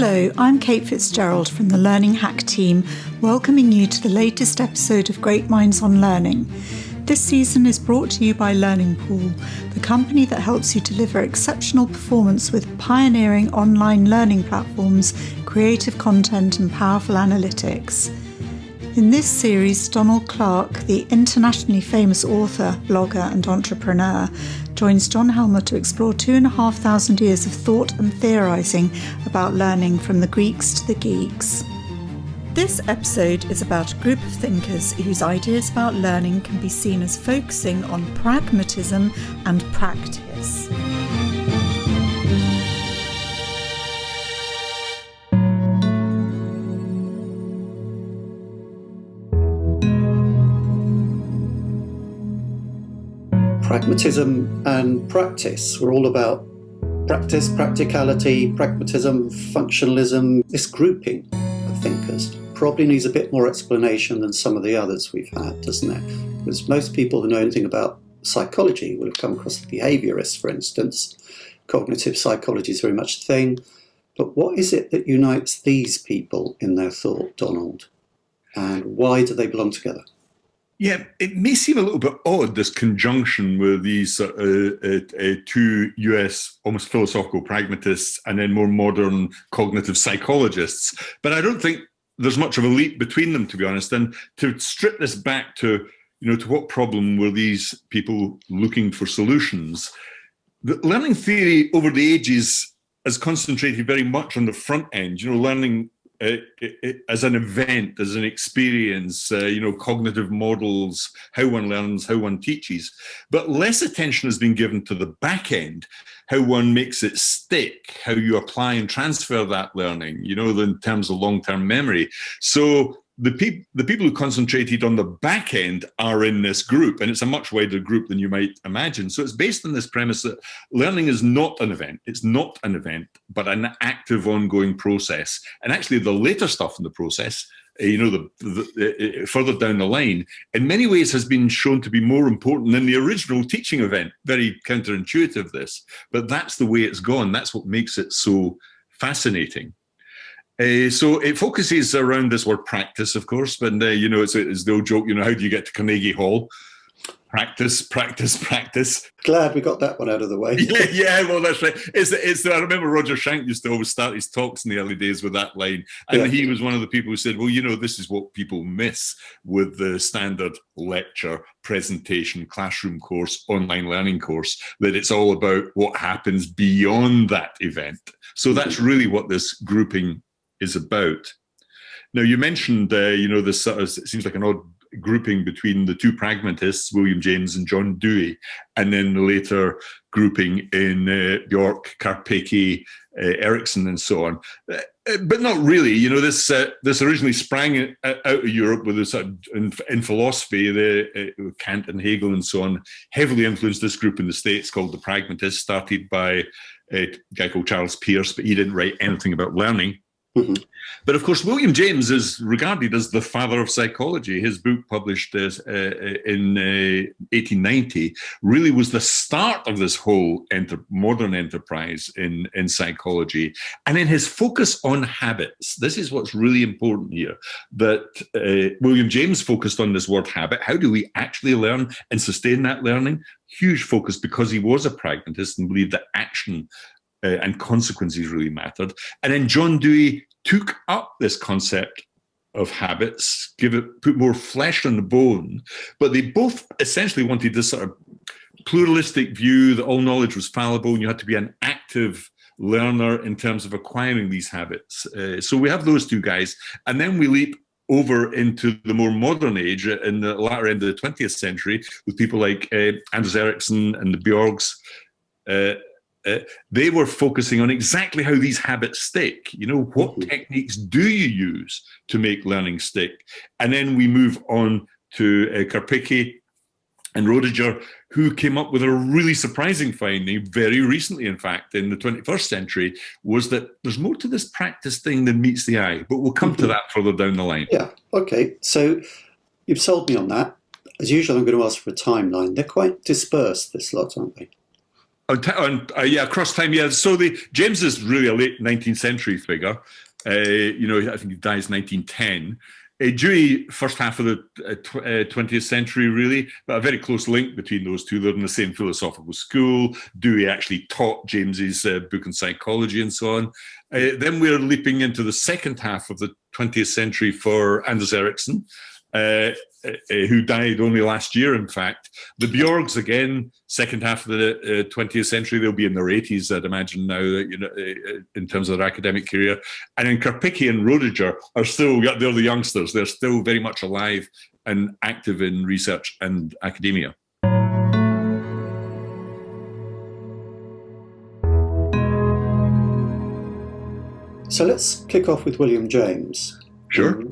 Hello, I'm Kate Fitzgerald from the Learning Hack team, welcoming you to the latest episode of Great Minds on Learning. This season is brought to you by Learning Pool, the company that helps you deliver exceptional performance with pioneering online learning platforms, creative content and powerful analytics. In this series, Donald Clark, the internationally famous author, blogger and entrepreneur, joins John Helmer to explore 2,500 years of thought and theorising about learning from the Greeks to the geeks. This episode is about a group of thinkers whose ideas about learning can be seen as focusing on pragmatism and practice. Pragmatism and practice. We're all about practice, practicality, pragmatism, functionalism. This grouping of thinkers probably needs a bit more explanation than some of the others we've had, doesn't it? Because most people who know anything about psychology will have come across the behaviourists, for instance. Cognitive psychology is very much a thing. But what is it that unites these people in their thought, Donald? And why do they belong together? Yeah, it may seem a little bit odd, this conjunction with these two US almost philosophical pragmatists and then more modern cognitive psychologists. But I don't think there's much of a leap between them, to be honest. And to strip this back to, to what problem were these people looking for solutions? The learning theory over the ages has concentrated very much on the front end, learning as an event, as an experience, cognitive models, how one learns, how one teaches. But less attention has been given to the back end, how one makes it stick, how you apply and transfer that learning, in terms of long-term memory. So the people who concentrated on the back end are in this group, and it's a much wider group than you might imagine. So it's based on this premise that learning is not an event. It's not an event, but an active, ongoing process. And actually, the later stuff in the process, further down the line, in many ways has been shown to be more important than the original teaching event. Very counterintuitive, this, but that's the way it's gone. That's what makes it so fascinating. So it focuses around this word practice, of course, but, it's the old joke, how do you get to Carnegie Hall? Practice, practice, practice. Glad we got that one out of the way. Yeah, well, that's right. I remember Roger Schank used to always start his talks in the early days with that line. And He was one of the people who said, well, this is what people miss with the standard lecture, presentation, classroom course, online learning course, that it's all about what happens beyond that event. So that's really what this grouping is about. Now, you mentioned, this sort of, it seems like an odd grouping between the two pragmatists, William James and John Dewey, and then the later grouping in Bjork, Karpicke, Ericsson, and so on. But not really. This originally sprang out of Europe with this in philosophy, Kant and Hegel and so on, heavily influenced this group in the States called the Pragmatists, started by a guy called Charles Peirce, but he didn't write anything about learning. Mm-hmm. But of course, William James is regarded as the father of psychology. His book, published in 1890, really was the start of this whole modern enterprise in psychology. And in his focus on habits, this is what's really important here, that William James focused on this word habit. How do we actually learn and sustain that learning? Huge focus, because he was a pragmatist and believed that action and consequences really mattered. And then John Dewey took up this concept of habits, put more flesh on the bone, but they both essentially wanted this sort of pluralistic view that all knowledge was fallible and you had to be an active learner in terms of acquiring these habits. So we have those two guys, and then we leap over into the more modern age in the latter end of the 20th century with people like Anders Ericsson and the Bjorks. They were focusing on exactly how these habits stick. What techniques do you use to make learning stick? And then we move on to Karpicke and Roediger, who came up with a really surprising finding very recently, in fact, in the 21st century, was that there's more to this practice thing than meets the eye. But we'll come to that further down the line. Yeah, okay. So you've sold me on that. As usual, I'm going to ask for a timeline. They're quite dispersed, this lot, aren't they? Across time, yeah. So James is really a late 19th century figure. I think he dies 1910. Dewey, first half of the 20th century, really, but a very close link between those two. They're in the same philosophical school. Dewey actually taught James's book on psychology and so on. Then we're leaping into the second half of the 20th century for Anders Ericsson, who died only last year, in fact. The Bjorks, again, second half of the 20th century, they'll be in their 80s, I'd imagine now, in terms of their academic career. And then Karpicke and Roediger they're the youngsters. They're still very much alive and active in research and academia. So let's kick off with William James. Sure.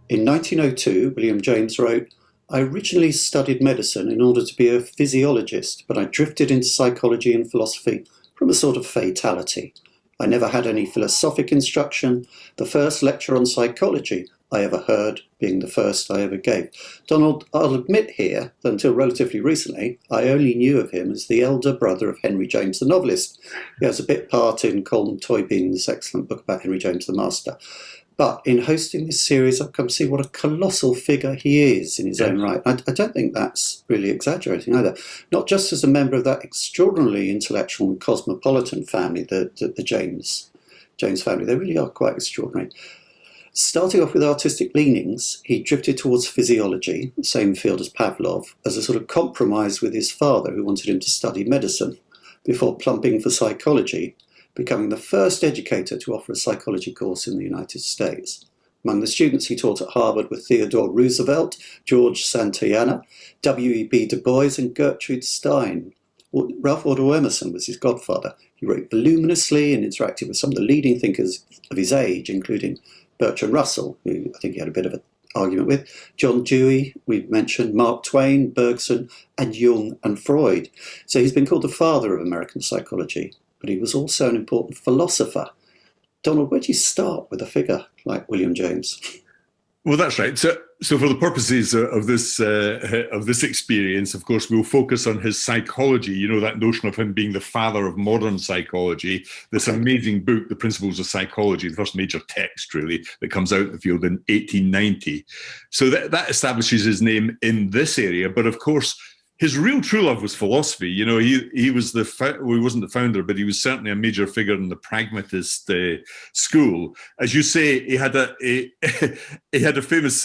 In 1902, William James wrote, "I originally studied medicine in order to be a physiologist, but I drifted into psychology and philosophy from a sort of fatality. I never had any philosophic instruction. The first lecture on psychology I ever heard being the first I ever gave." Donald, I'll admit here that until relatively recently, I only knew of him as the elder brother of Henry James, the novelist. He has a bit part in Colm Toybin's excellent book about Henry James the Master. But in hosting this series, I've come to see what a colossal figure he is in his own right. I don't think that's really exaggerating either. Not just as a member of that extraordinarily intellectual and cosmopolitan family, the James family. They really are quite extraordinary. Starting off with artistic leanings, he drifted towards physiology, the same field as Pavlov, as a sort of compromise with his father, who wanted him to study medicine, before plumping for psychology, becoming the first educator to offer a psychology course in the United States. Among the students he taught at Harvard were Theodore Roosevelt, George Santayana, W.E.B. Du Bois, and Gertrude Stein. Ralph Waldo Emerson was his godfather. He wrote voluminously and interacted with some of the leading thinkers of his age, including Bertrand Russell, who I think he had a bit of an argument with, John Dewey, we've mentioned, Mark Twain, Bergson, and Jung and Freud. So he's been called the father of American psychology, but he was also an important philosopher. Donald, where do you start with a figure like William James? Well, that's right. So for the purposes of this experience, of course, we'll focus on his psychology. That notion of him being the father of modern psychology. This amazing book, The Principles of Psychology, the first major text really that comes out in the field in 1890. So that establishes his name in this area. But of course, his real true love was philosophy. He was he wasn't the founder, but he was certainly a major figure in the pragmatist school. As you say, he had a famous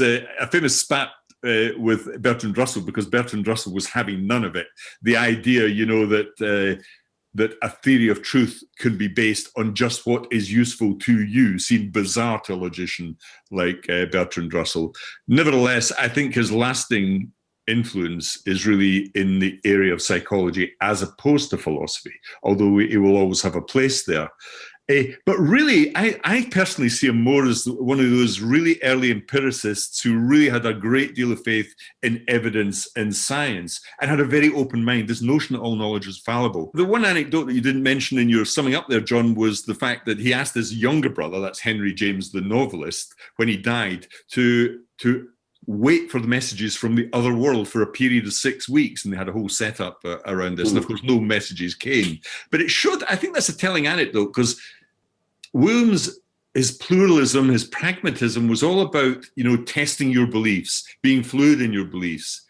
spat with Bertrand Russell, because Bertrand Russell was having none of it. The idea, that a theory of truth can be based on just what is useful to you seemed bizarre to a logician like Bertrand Russell. Nevertheless, I think his lasting influence is really in the area of psychology as opposed to philosophy, although it will always have a place there. But really, I personally see him more as one of those really early empiricists who really had a great deal of faith in evidence and science and had a very open mind, this notion that all knowledge is fallible. The one anecdote that you didn't mention in your summing up there, John, was the fact that he asked his younger brother, that's Henry James the novelist, when he died, to wait for the messages from the other world for a period of 6 weeks, and they had a whole setup around this. And of course, no messages came. But I think that's a telling anecdote, because Williams, his pluralism, his pragmatism was all about, testing your beliefs, being fluid in your beliefs.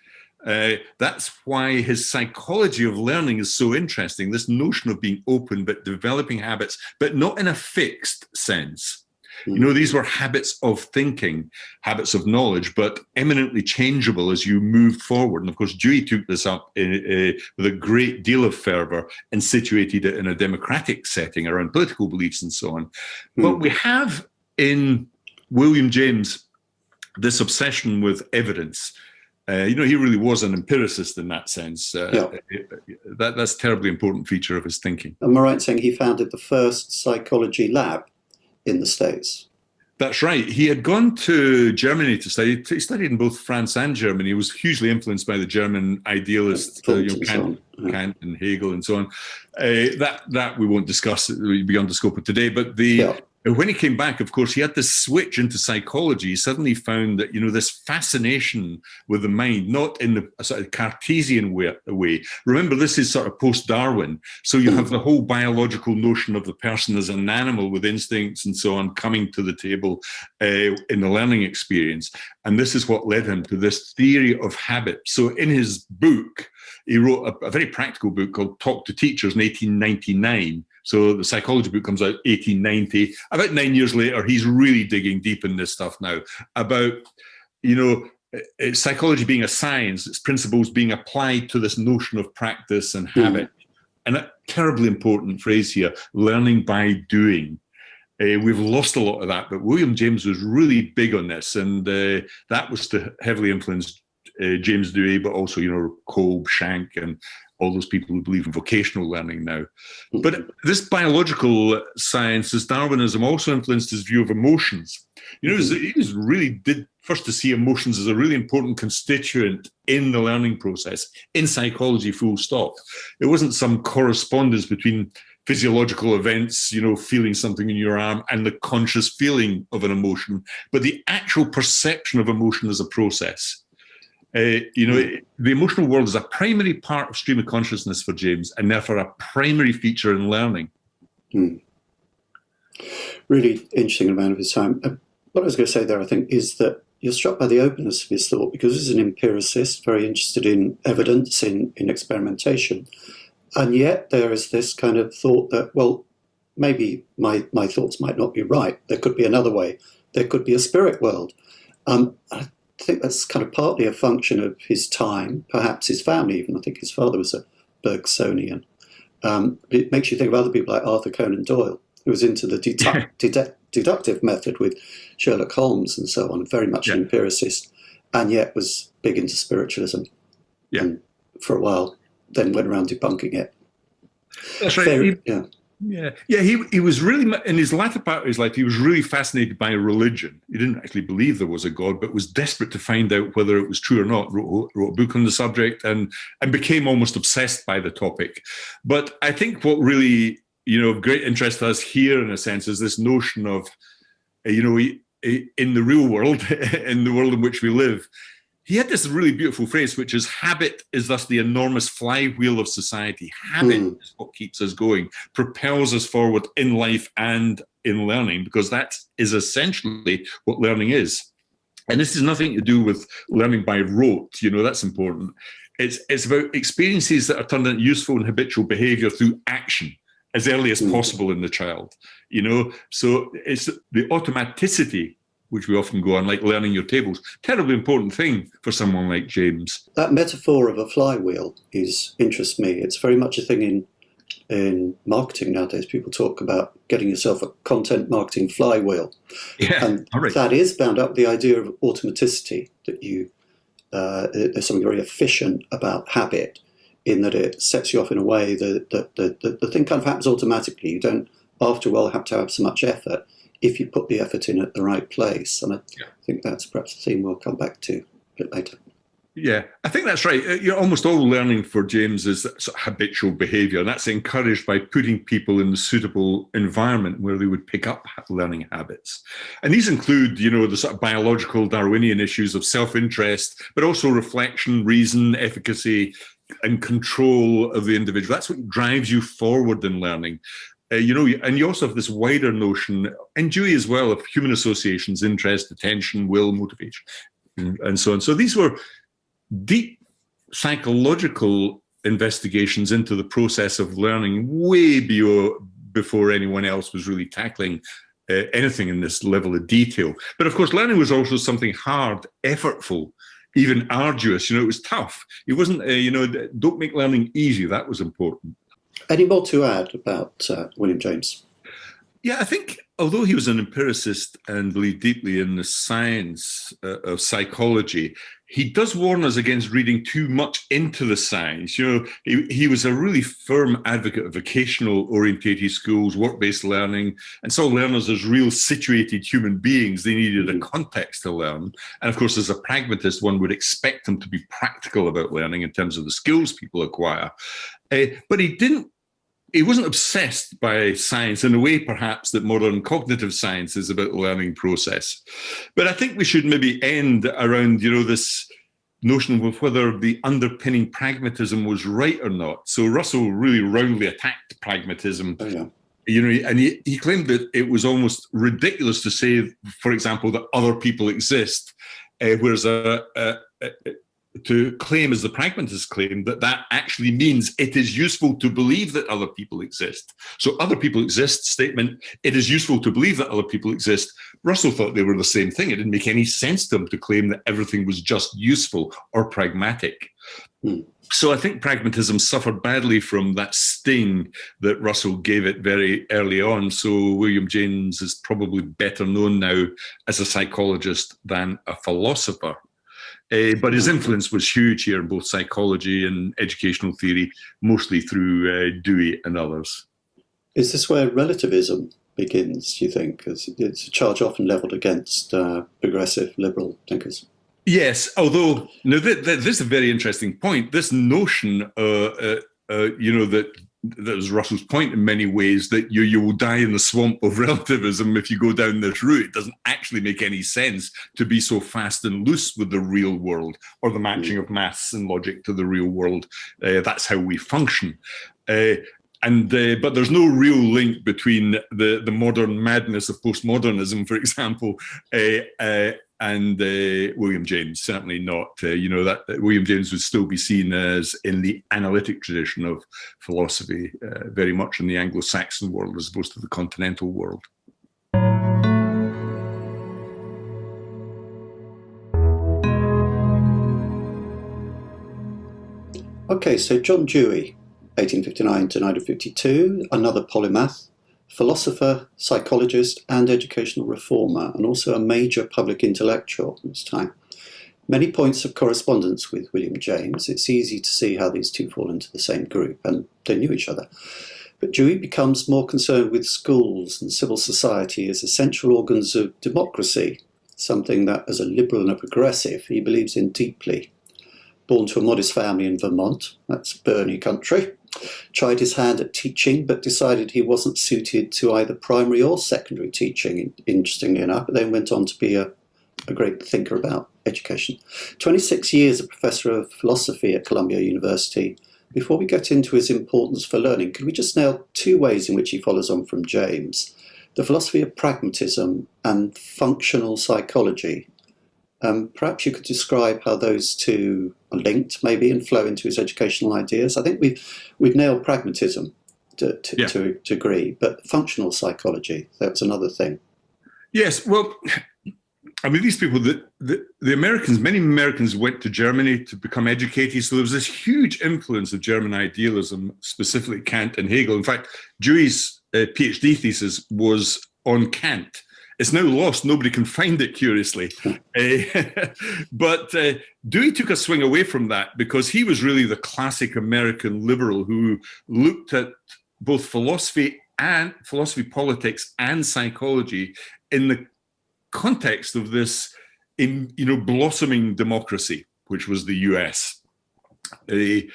That's why his psychology of learning is so interesting. This notion of being open, but developing habits, but not in a fixed sense. These were habits of thinking, habits of knowledge, but eminently changeable as you moved forward. And of course, Dewey took this up with a great deal of fervor and situated it in a democratic setting around political beliefs and so on. But we have in William James this obsession with evidence. He really was an empiricist in that sense. That's a terribly important feature of his thinking. Am I right in saying he founded the first psychology lab in the States? That's right. He had gone to Germany to study. He studied in both France and Germany. He was hugely influenced by the German idealists, Kant and Hegel and so on. That we won't discuss. It will be beyond the scope of today. But when he came back, of course, he had this switch into psychology. He suddenly found that, this fascination with the mind, not in a sort of Cartesian way. Remember, this is sort of post-Darwin. So you have the whole biological notion of the person as an animal with instincts and so on coming to the table in the learning experience. And this is what led him to this theory of habit. So in his book, he wrote a very practical book called Talk to Teachers in 1899. So the psychology book comes out 1890. About 9 years later, he's really digging deep in this stuff now about, psychology being a science, its principles being applied to this notion of practice and habit. And a terribly important phrase here, learning by doing. We've lost a lot of that, but William James was really big on this, and that was to heavily influence James Dewey, but also, Kolb, Shank, and all those people who believe in vocational learning now. But this biological science, this Darwinism, also influenced his view of emotions. He was really did first to see emotions as a really important constituent in the learning process, in psychology, full stop. It wasn't some correspondence between physiological events, feeling something in your arm and the conscious feeling of an emotion, but the actual perception of emotion as a process. The emotional world is a primary part of stream of consciousness for James, and therefore a primary feature in learning. Really interesting amount of his time. What I was going to say there, I think, is that you're struck by the openness of his thought, because he's an empiricist, very interested in evidence, in experimentation. And yet there is this kind of thought that, well, maybe my thoughts might not be right. There could be another way. There could be a spirit world. I think that's kind of partly a function of his time, perhaps his family even. I think his father was a Bergsonian. It makes you think of other people like Arthur Conan Doyle, who was into the deductive method with Sherlock Holmes and so on, very much an empiricist, and yet was big into spiritualism. And for a while, then went around debunking it. That's right. He was really, in his latter part of his life, he was really fascinated by religion. He didn't actually believe there was a God, but was desperate to find out whether it was true or not. Wrote a book on the subject and became almost obsessed by the topic. But I think what really, of great interest to us here, in a sense, is this notion of, in the real world, in the world in which we live, he had this really beautiful phrase, which is, habit is thus the enormous flywheel of society. Habit is what keeps us going, propels us forward in life and in learning, because that is essentially what learning is. And this has nothing to do with learning by rote, that's important. It's about experiences that are turned into useful and habitual behavior through action as early as possible in the child, So it's the automaticity, which we often go on, like learning your tables. Terribly important thing for someone like James. That metaphor of a flywheel interests me. It's very much a thing in marketing nowadays. People talk about getting yourself a content marketing flywheel. And that is bound up with the idea of automaticity, that there's something very efficient about habit, in that it sets you off in a way that the thing kind of happens automatically. You don't, after a while, have to have so much effort if you put the effort in at the right place. And I think that's perhaps a theme we'll come back to a bit later. Yeah, I think that's right. Almost all learning for James is sort of habitual behaviour, and that's encouraged by putting people in the suitable environment where they would pick up learning habits. And these include, the sort of biological Darwinian issues of self-interest, but also reflection, reason, efficacy, and control of the individual. That's what drives you forward in learning. And you also have this wider notion, and Dewey as well, of human associations, interest, attention, will, motivation, and so on. So these were deep psychological investigations into the process of learning way before anyone else was really tackling anything in this level of detail. But of course, learning was also something hard, effortful, even arduous. It was tough. It wasn't, don't make learning easy. That was important. Any more to add about William James? Yeah, I think although he was an empiricist and believed deeply in the science of psychology, he does warn us against reading too much into the science. He was a really firm advocate of vocational orientated schools, work-based learning, and saw learners as real situated human beings. They needed a context to learn. And of course, as a pragmatist, one would expect them to be practical about learning in terms of the skills people acquire. But he didn't he wasn't obsessed by science in a way, perhaps, that modern cognitive science is about the learning process. But I think we should maybe end around, this notion of whether the underpinning pragmatism was right or not. So Russell really roundly attacked pragmatism. Oh, yeah. And he claimed that it was almost ridiculous to say, for example, that other people exist, whereas to claim, as the pragmatists claim, that actually means it is useful to believe that other people exist. So other people exist statement, it is useful to believe that other people exist. Russell thought they were the same thing. It didn't make any sense to him to claim that everything was just useful or pragmatic. So I think pragmatism suffered badly from that sting that Russell gave it very early on. So William James is probably better known now as a psychologist than a philosopher. But his influence was huge here in both psychology and educational theory, mostly through Dewey and others. Is this where relativism begins, do you think? It's a charge often levelled against progressive liberal thinkers. Yes, although this is a very interesting point. This notion, that was Russell's point in many ways, that you will die in the swamp of relativism if you go down this route. It doesn't actually make any sense to be so fast and loose with the real world or the matching of maths and logic to the real world. That's how we function. But there's no real link between the modern madness of postmodernism, for example, and William James. Certainly not. That William James would still be seen as in the analytic tradition of philosophy, very much in the Anglo-Saxon world as opposed to the continental world. Okay, so John Dewey, 1859 to 1952, another polymath, philosopher, psychologist, and educational reformer, and also a major public intellectual at this time. Many points of correspondence with William James. It's easy to see how these two fall into the same group, and they knew each other. But Dewey becomes more concerned with schools and civil society as essential organs of democracy, something that, as a liberal and a progressive, he believes in deeply. Born to a modest family in Vermont, that's Bernie country, tried his hand at teaching, but decided he wasn't suited to either primary or secondary teaching, interestingly enough, but then went on to be a great thinker about education. 26 years a professor of philosophy at Columbia University. Before we get into his importance for learning, could we just nail two ways in which he follows on from James? The philosophy of pragmatism and functional psychology. Perhaps you could describe how those two are linked, maybe, and flow into his educational ideas. I think we've nailed pragmatism to a degree, but functional psychology, that's another thing. Yes, well, I mean, these people, the Americans, many Americans went to Germany to become educated, so there was this huge influence of German idealism, specifically Kant and Hegel. In fact, Dewey's PhD thesis was on Kant. It's now lost. Nobody can find it, curiously. But Dewey took a swing away from that because he was really the classic American liberal who looked at both philosophy, politics, and psychology in the context of this, blossoming democracy, which was the US. He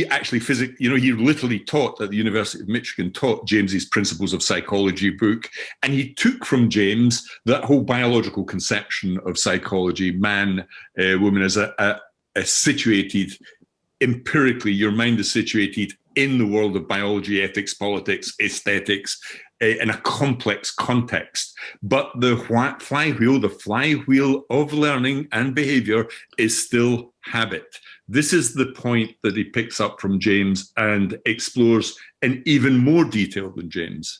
actually he literally taught at the University of Michigan, taught James's Principles of Psychology book, and he took from James that whole biological conception of psychology, man, woman, as a situated, empirically, your mind is situated in the world of biology, ethics, politics, aesthetics, in a complex context. But the flywheel of learning and behavior is still habit. This is the point that he picks up from James and explores in even more detail than James.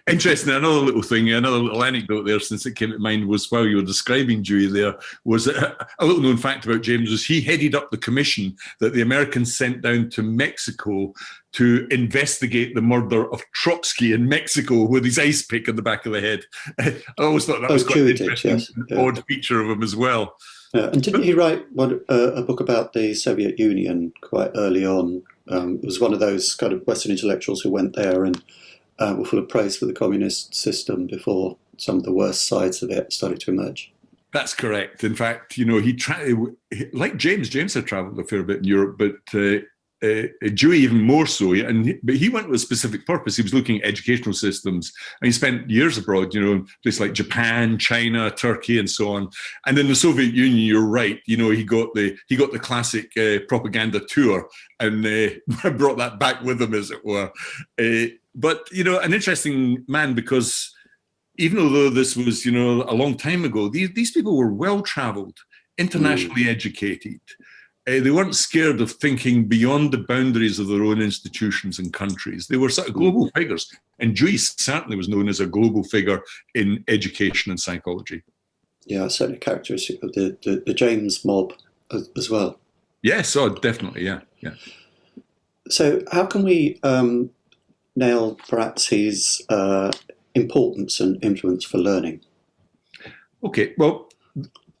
Interesting, another little anecdote there, since it came to mind, was while you were describing Dewey there, was a little known fact about James was he headed up the commission that the Americans sent down to Mexico to investigate the murder of Trotsky in Mexico with his ice pick in the back of the head. I always thought that was quite an interesting, odd feature of him as well. And didn't he write a book about the Soviet Union quite early on? It was one of those kind of Western intellectuals who went there and were full of praise for the communist system before some of the worst sides of it started to emerge. That's correct. In fact, he like James had travelled a fair bit in Europe, but Dewey even more so, but he went with a specific purpose. He was looking at educational systems, and he spent years abroad, places like Japan, China, Turkey, and so on. And in the Soviet Union, you're right, he got the classic propaganda tour and brought that back with him, as it were. But an interesting man, because even though this was a long time ago, these people were well traveled, internationally educated. They weren't scared of thinking beyond the boundaries of their own institutions and countries. They were sort of global figures. And Dewey certainly was known as a global figure in education and psychology. Yeah, certainly characteristic of the James mob as well. Yes, oh, definitely, yeah. So how can we nail perhaps his importance and influence for learning? Okay, well,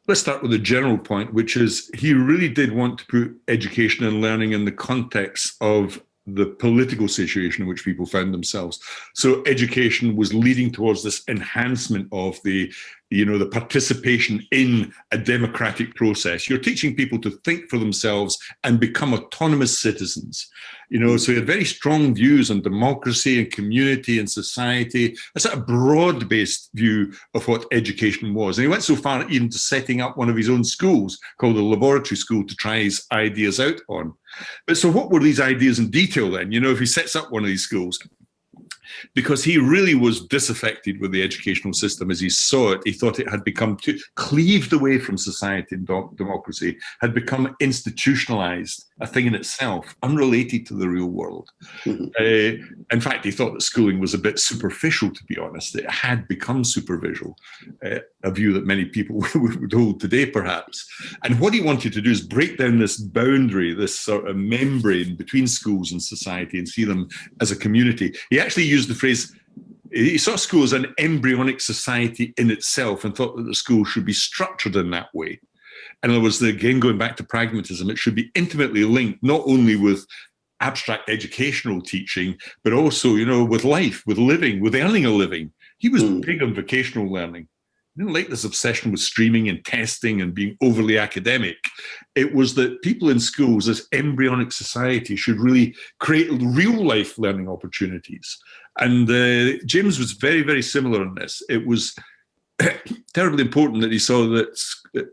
let's start with a general point, which is he really did want to put education and learning in the context of the political situation in which people found themselves. So education was leading towards this enhancement of the participation in a democratic process. You're teaching people to think for themselves and become autonomous citizens. So he had very strong views on democracy and community and society, a sort of broad-based view of what education was. And he went so far even to setting up one of his own schools called the laboratory school to try his ideas out on. But so what were these ideas in detail then? If he sets up one of these schools, because he really was disaffected with the educational system as he saw it. He thought it had become too cleaved away from society and democracy, had become institutionalized, a thing in itself, unrelated to the real world. In fact, he thought that schooling was a bit superficial, to be honest. It had become superficial, a view that many people would hold today, perhaps. And what he wanted to do is break down this boundary, this sort of membrane between schools and society, and see them as a community. He actually used the phrase, he saw school as an embryonic society in itself and thought that the school should be structured in that way. In other words, again, going back to pragmatism, it should be intimately linked not only with abstract educational teaching, but also, with life, with living, with earning a living. He was big on vocational learning. He didn't like this obsession with streaming and testing and being overly academic. It was that people in schools, as embryonic society, should really create real life learning opportunities. And James was very, very similar on this. It was terribly important that he saw that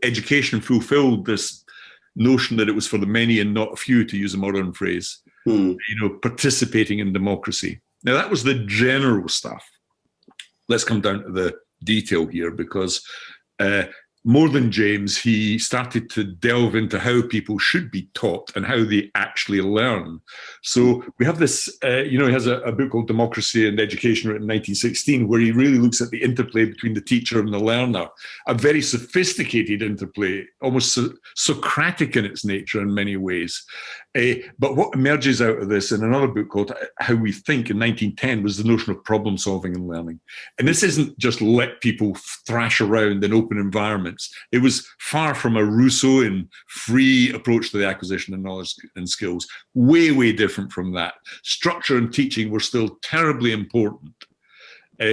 education fulfilled this notion that it was for the many and not a few, to use a modern phrase, participating in democracy. Now, that was the general stuff. Let's come down to the detail here, because more than James, he started to delve into how people should be taught and how they actually learn. So we have this, he has a book called Democracy and Education written in 1916, where he really looks at the interplay between the teacher and the learner, a very sophisticated interplay, almost Socratic in its nature in many ways. But what emerges out of this in another book called How We Think in 1910 was the notion of problem solving and learning. And this isn't just let people thrash around in open environments. It was far from a Rousseauian free approach to the acquisition of knowledge and skills. Way, way different from that. Structure and teaching were still terribly important.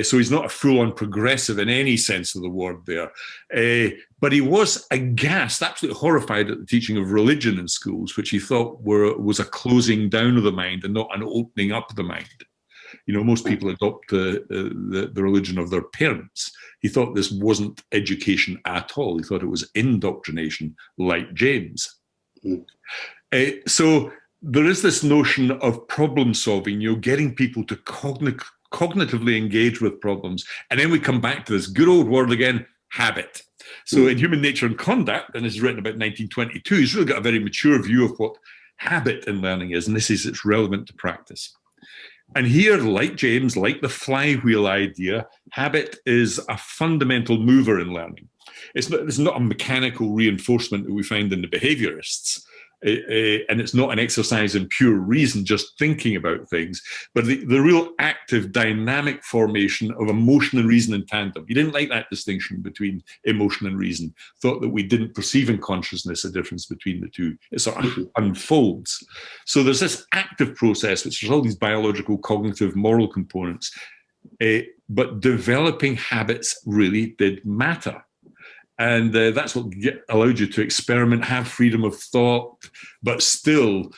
So he's not a full-on progressive in any sense of the word there. But he was aghast, absolutely horrified at the teaching of religion in schools, which he thought was a closing down of the mind and not an opening up of the mind. Most people adopt the religion of their parents. He thought this wasn't education at all. He thought it was indoctrination, like James. So there is this notion of problem solving, getting people to cognitively engage with problems. And then we come back to this good old word again, habit. So in Human Nature and Conduct, and this is written about 1922, he's really got a very mature view of what habit in learning is, and this is it's relevant to practice. And here, like James, like the flywheel idea, habit is a fundamental mover in learning. It's not a mechanical reinforcement that we find in the behaviorists. And it's not an exercise in pure reason, just thinking about things, but the real active, dynamic formation of emotion and reason in tandem. He didn't like that distinction between emotion and reason, thought that we didn't perceive in consciousness a difference between the two. It sort of unfolds. So there's this active process, which has all these biological, cognitive, moral components, but developing habits really did matter. And that's what allowed you to experiment, have freedom of thought, but still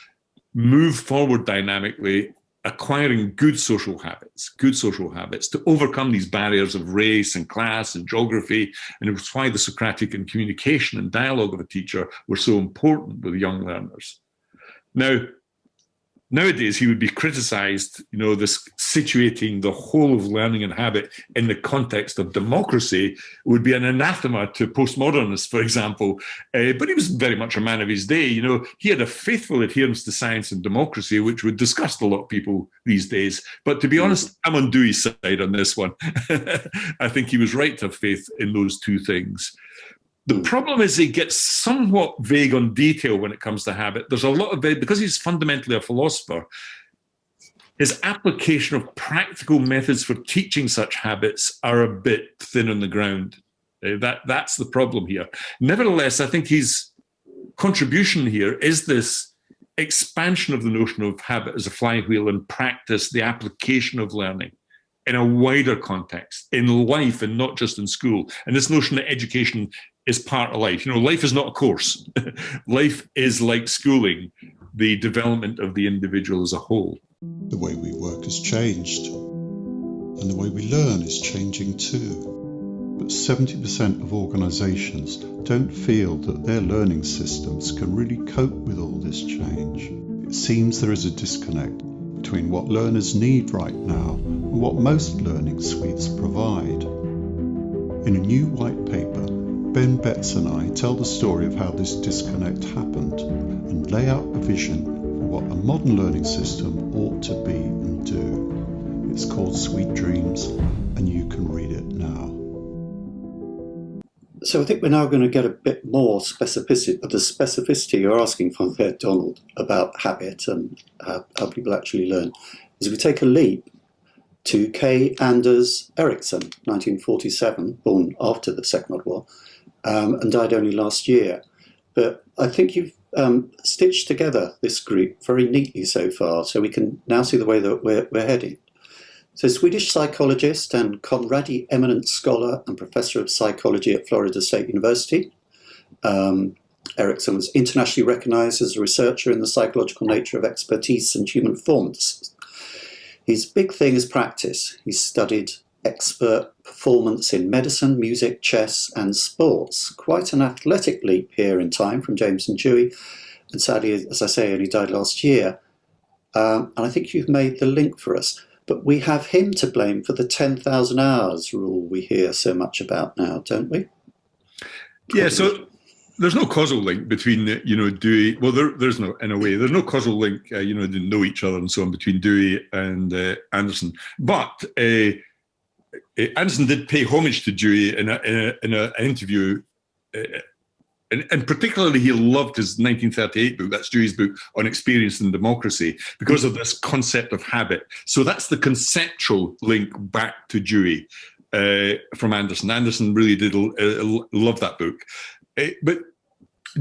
move forward dynamically, acquiring good social habits to overcome these barriers of race and class and geography. And it was why the Socratic and communication and dialogue of a teacher were so important with young learners. Now, nowadays, he would be criticized, this situating the whole of learning and habit in the context of democracy would be an anathema to postmodernists, for example. But he was very much a man of his day. He had a faithful adherence to science and democracy, which would disgust a lot of people these days. But to be honest, I'm on Dewey's side on this one. I think he was right to have faith in those two things. The problem is he gets somewhat vague on detail when it comes to habit. There's a lot of it, because he's fundamentally a philosopher, his application of practical methods for teaching such habits are a bit thin on the ground. That's the problem here. Nevertheless, I think his contribution here is this expansion of the notion of habit as a flywheel and practice, the application of learning in a wider context, in life and not just in school. And this notion that education is part of life. Life is not a course. Life is like schooling, the development of the individual as a whole. The way we work has changed, and the way we learn is changing too. But 70% of organisations don't feel that their learning systems can really cope with all this change. It seems there is a disconnect between what learners need right now and what most learning suites provide. In a new white paper, Ben Betts and I tell the story of how this disconnect happened and lay out a vision for what a modern learning system ought to be and do. It's called Sweet Dreams, and you can read it now. So I think we're now going to get a bit more specificity, but the specificity you're asking for there, Donald, about habit and how people actually learn, is we take a leap to K. Anders Ericsson, 1947, born after the Second World War, and died only last year. But I think you've stitched together this group very neatly so far, so we can now see the way that we're heading. So Swedish psychologist and Conradi eminent scholar and professor of psychology at Florida State University. Ericsson was internationally recognized as a researcher in the psychological nature of expertise and human performance. His big thing is practice. He studied expert performance in medicine, music, chess and sports. Quite an athletic leap here in time from James and Dewey. And sadly, as I say, only died last year. And I think you've made the link for us. But we have him to blame for the 10,000 hours rule we hear so much about now, don't we? Yeah, so there's no causal link between, Dewey. Well, there's no, in a way, there's no causal link, they didn't know each other and so on between Dewey and Anderson. But Anderson did pay homage to Dewey in an interview. And particularly, he loved his 1938 book, that's Dewey's book, on experience and democracy, because of this concept of habit. So that's the conceptual link back to Dewey from Anderson. Anderson really did love that book. But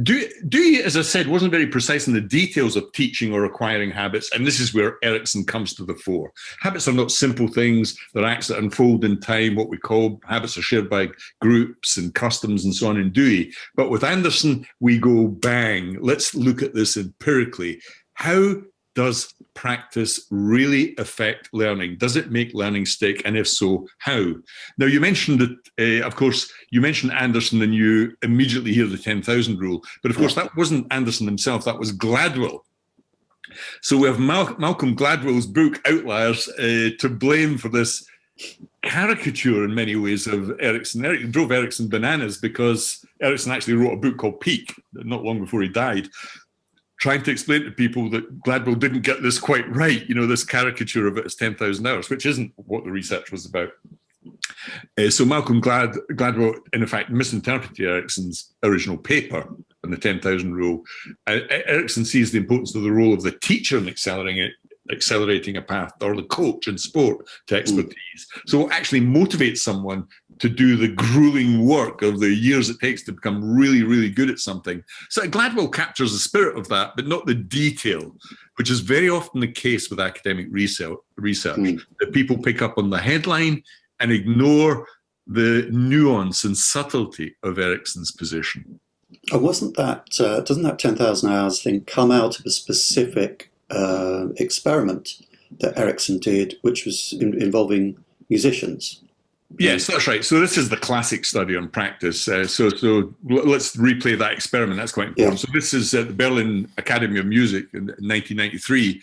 Dewey, as I said, wasn't very precise in the details of teaching or acquiring habits, and this is where Ericsson comes to the fore. Habits are not simple things. They're acts that unfold in time. What we call habits are shared by groups and customs and so on in Dewey. But with Anderson, we go bang. Let's look at this empirically. How does practice really affect learning? Does it make learning stick? And if so, how? Now, you mentioned that, of course, you mentioned Anderson and you immediately hear the 10,000 rule. But of course, that wasn't Anderson himself, that was Gladwell. So we have Malcolm Gladwell's book, Outliers, to blame for this caricature in many ways of Ericsson. It drove Ericsson bananas because Ericsson actually wrote a book called Peak, not long before he died, trying to explain to people that Gladwell didn't get this quite right, this caricature of it as 10,000 hours, which isn't what the research was about. So Malcolm Gladwell, in fact, misinterpreted Ericsson's original paper on the 10,000 rule. Ericsson sees the importance of the role of the teacher in accelerating a path, or the coach in sport to expertise. So what actually motivates someone to do the grueling work of the years it takes to become really, really good at something. So Gladwell captures the spirit of that, but not the detail, which is very often the case with academic research, that people pick up on the headline and ignore the nuance and subtlety of Ericsson's position. And doesn't that 10,000 hours thing come out of a specific experiment that Ericsson did, which was involving musicians. Yes, that's right. So this is the classic study on practice. So let's replay that experiment. That's quite important. So this is at the Berlin Academy of Music in 1993.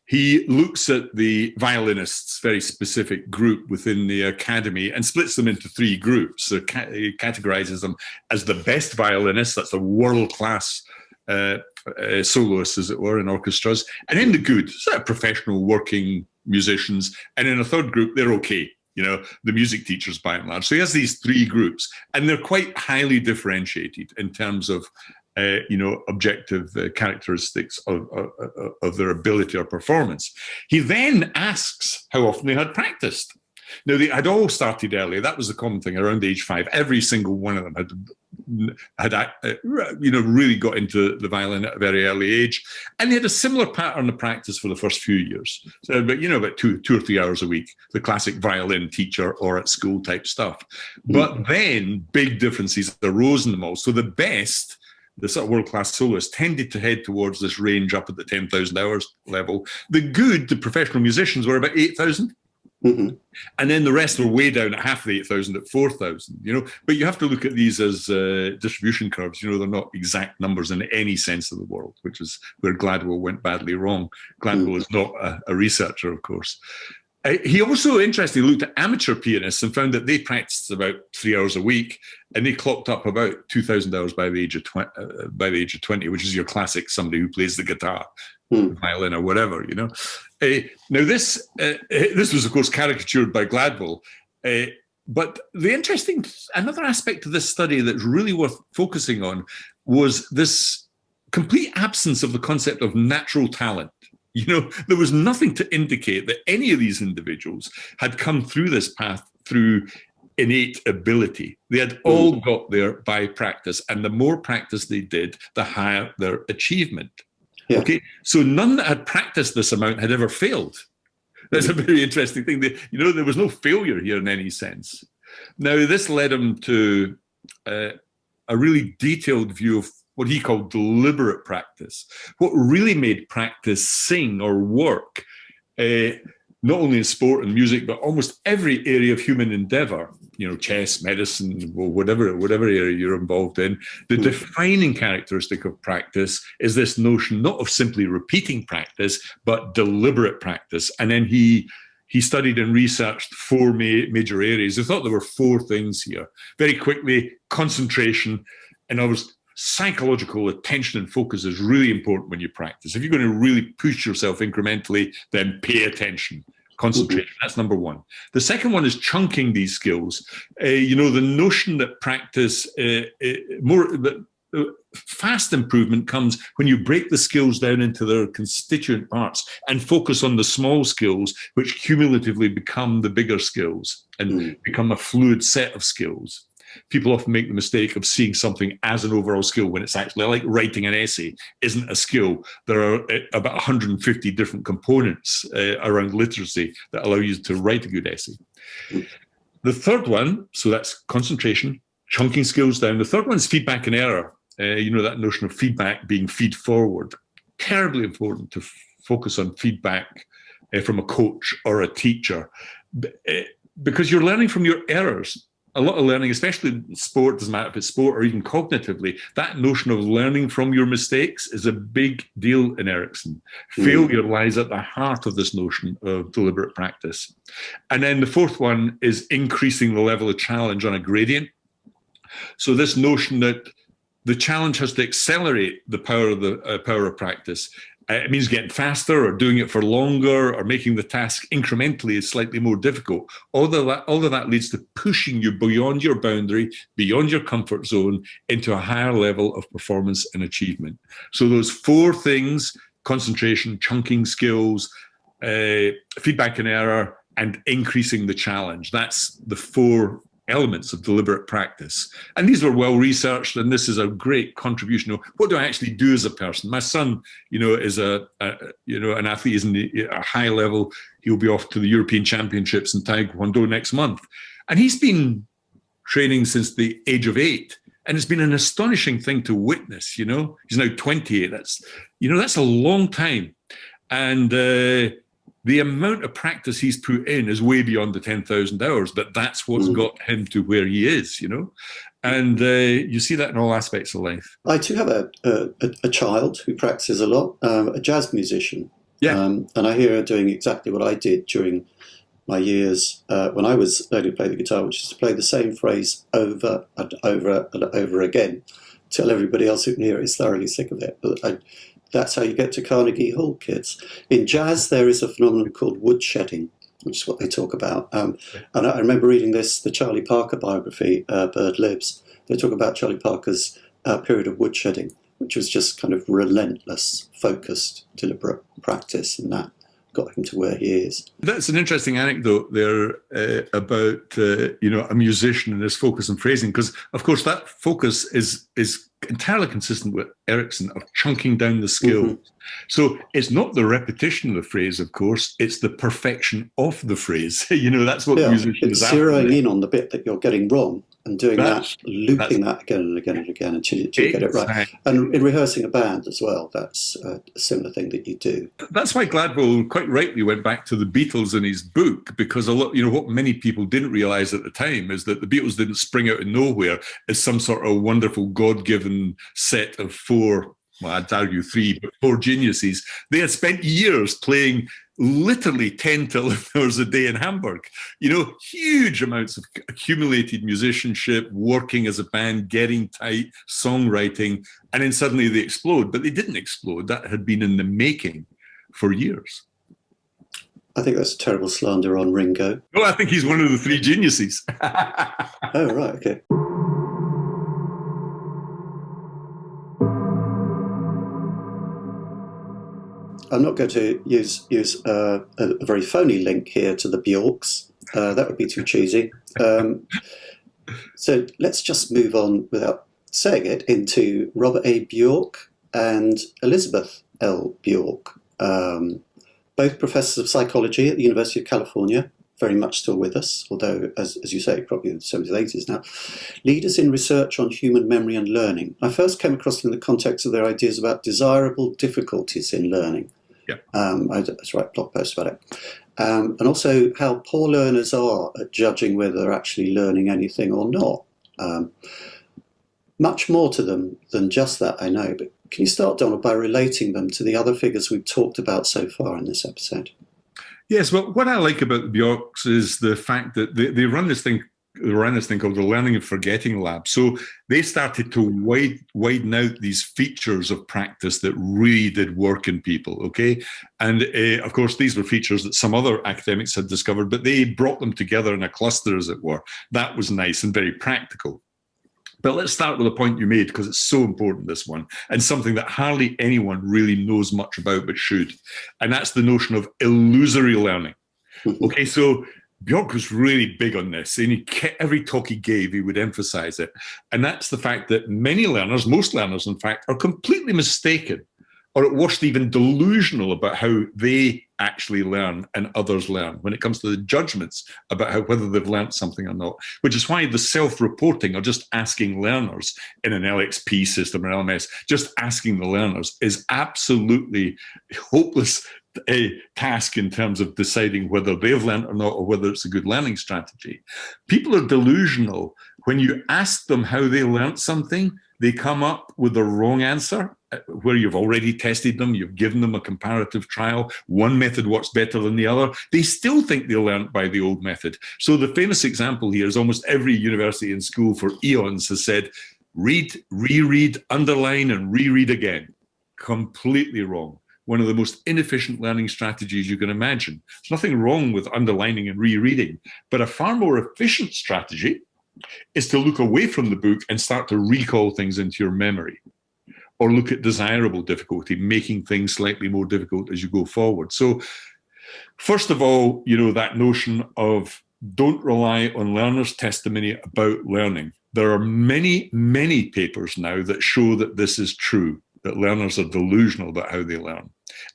He looks at the violinists, very specific group within the academy, and splits them into three groups. So he categorizes them as the best violinists, that's the world-class soloists, as it were, in orchestras, and then the good, sort of professional working musicians. And in a third group, they're okay. The music teachers by and large. So he has these three groups, and they're quite highly differentiated in terms of, objective characteristics of their ability or performance. He then asks how often they had practiced. Now, they had all started early. That was the common thing around age 5. Every single one of them had really got into the violin at a very early age, and they had a similar pattern of practice for the first few years. So, about 2 or 3 hours a week, the classic violin teacher or at school type stuff. But then big differences arose in them all. So the best, the sort of world-class soloists, tended to head towards this range up at the 10,000 hours level. The good, the professional musicians, were about 8,000. And then the rest were way down at half the 8,000 at 4,000, But you have to look at these as distribution curves. They're not exact numbers in any sense of the world, which is where Gladwell went badly wrong. Gladwell is not a researcher, of course. He also, interestingly, looked at amateur pianists and found that they practiced about 3 hours a week, and they clocked up about 2,000 hours by the age of 20, which is your classic somebody who plays the guitar, violin, or whatever. Now, this was, of course, caricatured by Gladwell. But another aspect of this study that's really worth focusing on was this complete absence of the concept of natural talent. There was nothing to indicate that any of these individuals had come through this path through innate ability. They had all got there by practice, and the more practice they did, the higher their achievement. Yeah. Okay, so none that had practiced this amount had ever failed. That's a very interesting thing. There was no failure here in any sense. Now, this led him to a really detailed view of what he called deliberate practice, what really made practice sing or work, not only in sport and music, but almost every area of human endeavor, chess, medicine, whatever area you're involved in. The defining characteristic of practice is this notion not of simply repeating practice, but deliberate practice. And then he studied and researched 4 major areas. He thought there were 4 things here. Very quickly, concentration. In other words, psychological attention and focus is really important when you practice. If you're going to really push yourself incrementally, then pay attention. Concentration, that's number 1. The second one is chunking these skills. The notion that practice, fast improvement comes when you break the skills down into their constituent parts and focus on the small skills, which cumulatively become the bigger skills and become a fluid set of skills. People often make the mistake of seeing something as an overall skill when it's actually like writing an essay isn't a skill. There are about 150 different components around literacy that allow you to write a good essay. The third one, so that's concentration, chunking skills down. The third one is feedback and error. That notion of feedback being feed forward. Terribly important to focus on feedback from a coach or a teacher because you're learning from your errors. A lot of learning, especially in sport, doesn't matter if it's sport or even cognitively, that notion of learning from your mistakes is a big deal in Ericsson. Failure lies at the heart of this notion of deliberate practice. And then the fourth one is increasing the level of challenge on a gradient. So this notion that the challenge has to accelerate the power of practice. It means getting faster or doing it for longer or making the task incrementally slightly more difficult. All of that leads to pushing you beyond your boundary, beyond your comfort zone, into a higher level of performance and achievement. So those 4 things, concentration, chunking skills, feedback and error, and increasing the challenge. That's the 4 elements of deliberate practice. And these were well researched, and this is a great contribution. What do I actually do as a person? My son, is an athlete, he's in a high level. He'll be off to the European Championships in Taekwondo next month. And he's been training since the age of 8. And it's been an astonishing thing to witness, He's now 28. That's a long time. And the amount of practice he's put in is way beyond the 10,000 hours, but that's what's got him to where he is, you know? And you see that in all aspects of life. I do have a child who practices a lot, a jazz musician. Yeah. And I hear her doing exactly what I did during my years when I was learning to play the guitar, which is to play the same phrase over and over and over again till everybody else who can hear it is thoroughly sick of it. But that's how you get to Carnegie Hall, kids. In jazz, there is a phenomenon called woodshedding, which is what they talk about. And I remember reading the Charlie Parker biography, Bird Lives. They talk about Charlie Parker's period of woodshedding, which was just kind of relentless, focused, deliberate practice, and that got him to where he is. That's an interesting anecdote there about a musician and his focus on phrasing, because of course that focus is entirely consistent with Ericsson of chunking down the skills. So it's not the repetition of the phrase, of course, it's the perfection of the phrase. That's what the musician is after. Zeroing in on the bit that you're getting wrong and doing looping that again and again and again until you get it right. And in rehearsing a band as well, that's a similar thing that you do. That's why Gladwell quite rightly went back to the Beatles in his book, because a lot, what many people didn't realise at the time is that the Beatles didn't spring out of nowhere as some sort of wonderful God-given set of four, well, I'd argue three, but four geniuses. They had spent years playing literally 10 to 11 hours a day in Hamburg. Huge amounts of accumulated musicianship, working as a band, getting tight, songwriting, and then suddenly they explode. But they didn't explode. That had been in the making for years. I think that's a terrible slander on Ringo. No, I think he's one of the three geniuses. Oh, right, okay. I'm not going to use a very phony link here to the Bjorks. That would be too cheesy. So let's just move on without saying it into Robert A. Bjork and Elizabeth L. Bjork, both professors of psychology at the University of California, very much still with us, although, as you say, probably in the 70s, 80s now. Leaders in research on human memory and learning. I first came across them in the context of their ideas about desirable difficulties in learning. Yeah. I write a blog post about it. And also how poor learners are at judging whether they're actually learning anything or not. Much more to them than just that, I know, but can you start, Donald, by relating them to the other figures we've talked about so far in this episode? Yes, well, what I like about the Bjorks is the fact that they run this thing called the Learning and Forgetting Lab. So they started to widen out these features of practice that really did work in people, okay? And of course, these were features that some other academics had discovered, but they brought them together in a cluster, as it were. That was nice and very practical. But let's start with a point you made, because it's so important, this one, and something that hardly anyone really knows much about but should. And that's the notion of illusory learning. Okay, so Bjork was really big on this, and every talk he gave, he would emphasize it. And that's the fact that many learners, most learners, in fact, are completely mistaken, or at worst even delusional about how they actually learn and others learn when it comes to the judgments about whether they've learned something or not, which is why the self-reporting, or just asking learners in an LXP system or LMS, just asking the learners is absolutely hopeless a task in terms of deciding whether they've learned or not, or whether it's a good learning strategy. People are delusional. When you ask them how they learned something, they come up with the wrong answer, where you've already tested them, you've given them a comparative trial, one method works better than the other. They still think they learned by the old method. So the famous example here is almost every university and school for eons has said, read, reread, underline, and reread again. Completely wrong. One of the most inefficient learning strategies you can imagine. There's nothing wrong with underlining and rereading, but a far more efficient strategy is to look away from the book and start to recall things into your memory, or look at desirable difficulty, making things slightly more difficult as you go forward. So first of all, that notion of don't rely on learners' testimony about learning. There are many, many papers now that show that this is true, that learners are delusional about how they learn.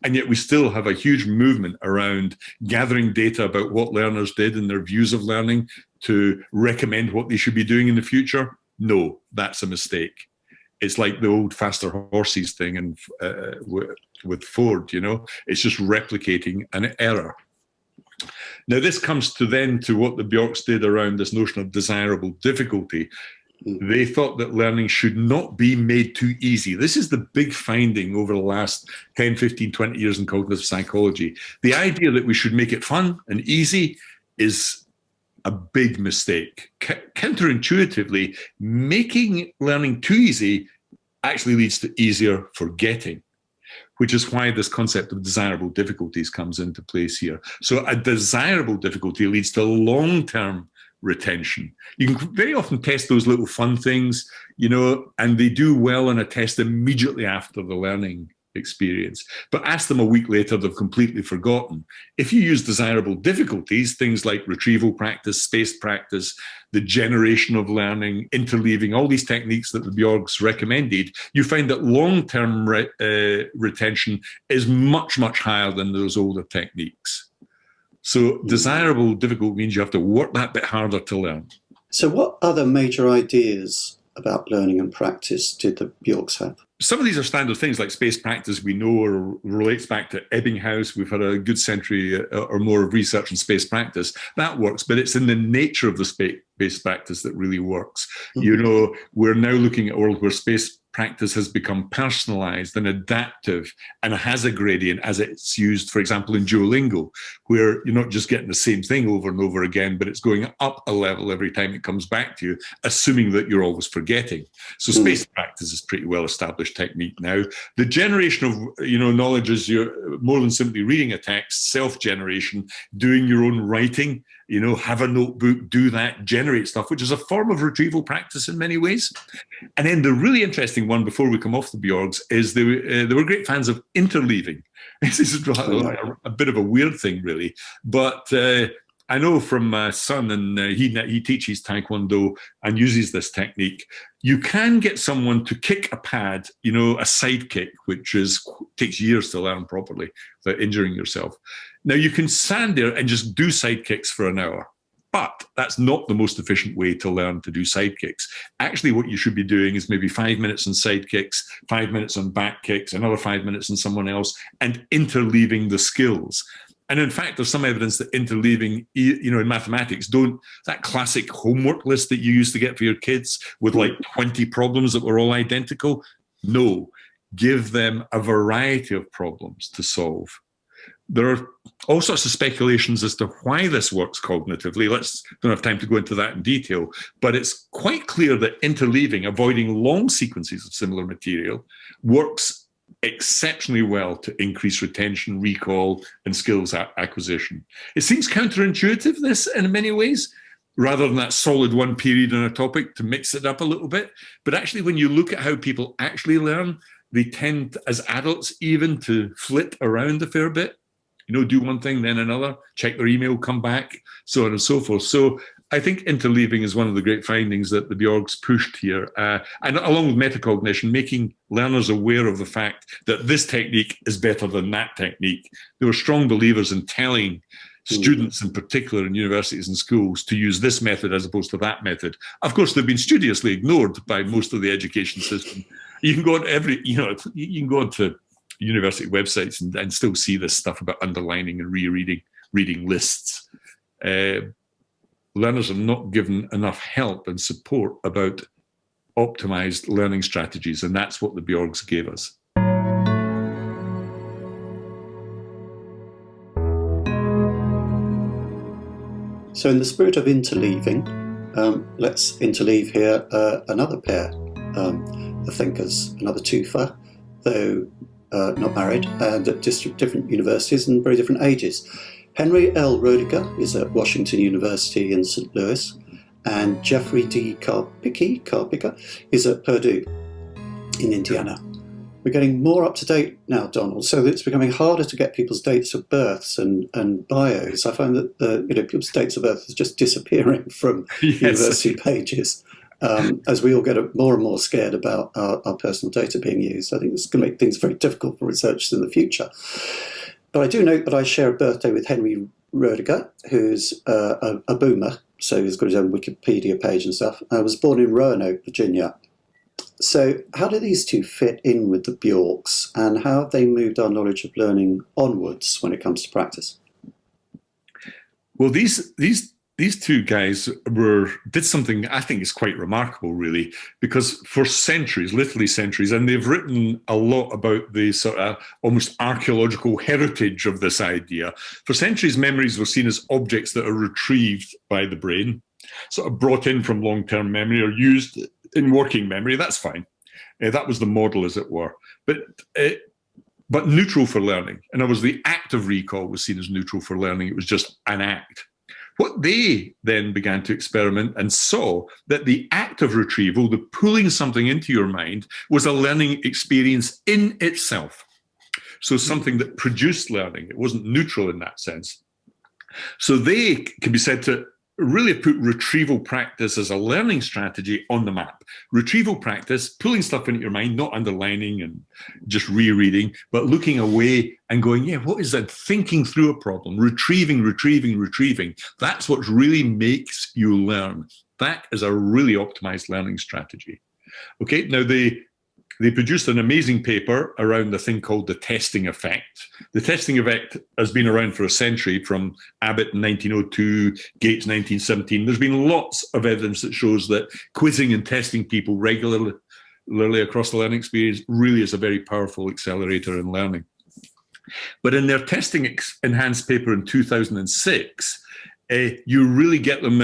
And yet we still have a huge movement around gathering data about what learners did and their views of learning to recommend what they should be doing in the future. No, that's a mistake. It's like the old faster horses thing and with Ford, it's just replicating an error. Now, this comes to what the Bjorks did around this notion of desirable difficulty. They thought that learning should not be made too easy. This is the big finding over the last 10, 15, 20 years in cognitive psychology. The idea that we should make it fun and easy is a big mistake. Counterintuitively, making learning too easy actually leads to easier forgetting, which is why this concept of desirable difficulties comes into place here. So a desirable difficulty leads to long-term retention. You can very often test those little fun things, and they do well in a test immediately after the learning experience. But ask them a week later, they've completely forgotten. If you use desirable difficulties, things like retrieval practice, spaced practice, the generation of learning, interleaving, all these techniques that the Bjorks recommended, you find that long-term retention is much, much higher than those older techniques. So desirable difficult means you have to work that bit harder to learn. So what other major ideas about learning and practice did the Bjorks have? Some of these are standard things like spaced practice we know or relates back to Ebbinghaus. We've had a good century or more of research in spaced practice. That works, but it's in the nature of the spaced practice that really works. Mm-hmm. We're now looking at a world where spaced practice has become personalized and adaptive and has a gradient as it's used, for example, in Duolingo, where you're not just getting the same thing over and over again, but it's going up a level every time it comes back to you, assuming that you're always forgetting. So spaced practice is pretty well established technique now. The generation of knowledge is you're more than simply reading a text, self-generation, doing your own writing, have a notebook, do that, generate stuff, which is a form of retrieval practice in many ways. And then the really interesting one before we come off the Bjorks is they were great fans of interleaving. This is a bit of a weird thing, really. But I know from my son, and he teaches Taekwondo and uses this technique. You can get someone to kick a pad, a side kick, which takes years to learn properly without injuring yourself. Now, you can stand there and just do side kicks for an hour. But that's not the most efficient way to learn to do side kicks. Actually, what you should be doing is maybe 5 minutes on side kicks, 5 minutes on back kicks, another 5 minutes on someone else, and interleaving the skills. And in fact, there's some evidence that interleaving, in mathematics, that classic homework list that you used to get for your kids with like 20 problems that were all identical. No, give them a variety of problems to solve. There are all sorts of speculations as to why this works cognitively. Don't have time to go into that in detail, but it's quite clear that interleaving, avoiding long sequences of similar material, works exceptionally well to increase retention, recall, and skills acquisition. It seems counterintuitive, this, in many ways, rather than that solid one period on a topic to mix it up a little bit. But actually, when you look at how people actually learn, they tend, as adults even, to flit around a fair bit. Do one thing, then another, check their email, come back, so on and so forth. So I think interleaving is one of the great findings that the Bjorks pushed here. And along with metacognition, making learners aware of the fact that this technique is better than that technique. They were strong believers in telling students in particular in universities and schools to use this method as opposed to that method. Of course, they've been studiously ignored by most of the education system. You can go on you can go onto university websites and still see this stuff about underlining and reading lists. Learners are not given enough help and support about optimized learning strategies, and that's what the Bjorks gave us. So in the spirit of interleaving, let's interleave here another pair of thinkers, another twofer, though not married, and at different universities and very different ages. Henry L. Roediger is at Washington University in St. Louis, and Jeffrey D. Karpicke is at Purdue in Indiana. We're getting more up to date now, Donald, so it's becoming harder to get people's dates of births and bios. I find that people's dates of birth is just disappearing from university pages. As we all get more and more scared about our personal data being used. I think this is going to make things very difficult for researchers in the future. But I do note that I share a birthday with Henry Roediger, who's a boomer, so he's got his own Wikipedia page and stuff. I was born in Roanoke, Virginia, So how do these two fit in with the Bjorks, and how have they moved our knowledge of learning onwards when it comes to practice? Well, these two guys did something I think is quite remarkable, really, because for centuries, literally centuries, and they've written a lot about the sort of almost archaeological heritage of this idea. For centuries, memories were seen as objects that are retrieved by the brain, sort of brought in from long-term memory or used in working memory. That's fine. That was the model, as it were. But neutral for learning. In other words, the act of recall was seen as neutral for learning. It was just an act. What they then began to experiment and saw that the act of retrieval, the pulling something into your mind, was a learning experience in itself. So something that produced learning. It wasn't neutral in that sense. So they can be said to really put retrieval practice as a learning strategy on the map. Retrieval practice, pulling stuff into your mind, not underlining and just rereading, but looking away and going, yeah, what is that? Thinking through a problem, retrieving. That's what really makes you learn. That is a really optimized learning strategy. Okay, now they produced an amazing paper around the thing called the testing effect. The testing effect has been around for a century, from Abbott in 1902, Gates 1917. There's been lots of evidence that shows that quizzing and testing people regularly across the learning experience really is a very powerful accelerator in learning. But in their testing enhanced paper in 2006, you really get them